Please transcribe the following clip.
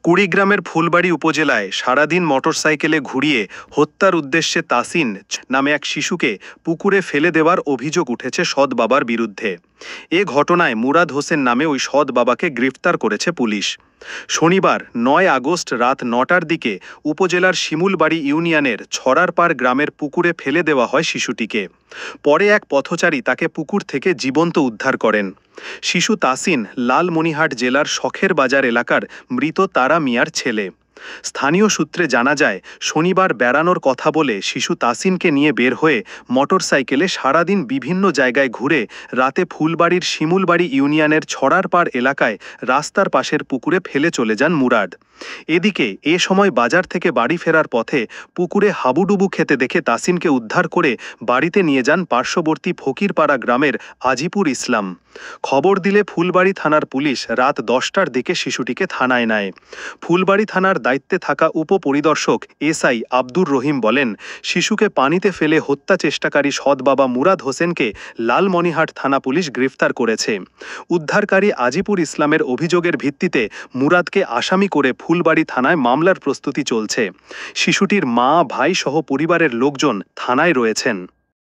কুড়িগ্রামের ফুলবাড়ী উপজেলায় সারাদিন মোটরসাইকেলে ঘুরিয়ে হত্যার উদ্দেশ্যে তাসিন নামে এক শিশুকে পুকুরে ফেলে দেওয়ার অভিযোগ উঠেছে সৎ বাবার বিরুদ্ধে। এ ঘটনায় মুরাদ হোসেন নামে ওই সৎ বাবাকে গ্রেফতার করেছে পুলিশ। শনিবার ৯ আগস্ট রাত ৯টার দিকে উপজেলার শিমুলবাড়ি ইউনিয়নের ছড়ারপাড় গ্রামের পুকুরে ফেলে দেওয়া হয় শিশুটিকে। পরে এক পথচারী তাকে পুকুর থেকে জীবন্ত উদ্ধার করেন। শিশু তাসিন লালমনিরহাট জেলার শখের বাজার এলাকার মৃত তারা মিয়ার ছেলে। স্থানীয় সূত্রে জানা যায়, শনিবার বেড়ানোর কথা বলে শিশু তাসিনকে নিয়ে বের হয়ে মোটরসাইকেলে সারাদিন বিভিন্ন জায়গায় ঘুরে রাতে ফুলবাড়ির শিমুলবাড়ি ইউনিয়নের ছড়ারপাড় এলাকায় রাস্তার পাশের পুকুরে ফেলে চলে যান মুরাদ। এদিকে এ সময় বাজার থেকে বাড়ি ফেরার পথে পুকুরে হাবুডুবু খেতে দেখে তাসিনকে উদ্ধার করে বাড়িতে নিয়ে যান পার্শ্ববর্তী ফকিরপাড়া গ্রামের আজিপুর ইসলাম। খবর দিলে ফুলবাড়ি থানার পুলিশ রাত 10টার দিকে শিশুটিকে থানায় নেয়। ফুলবাড়ি থানার দায়িত্বে থাকা উপপরিদর্শক এসআই আব্দুর রহিম বলেন, শিশুকে পানিতে ফেলে হত্যা চেষ্টাকারী সৎ বাবা মুরাদ হোসেনকে লালমনিরহাট থানা পুলিশ গ্রেফতার করেছে। উদ্ধারকারী আজিপুর ইসলামের অভিযোগের ভিত্তিতে মুরাদকে আসামি করে ফুলবাড়ি থানায় মামলার প্রস্তুতি চলছে। শিশুটির মা, ভাই সহ পরিবারের লোকজন থানায় রয়েছেন।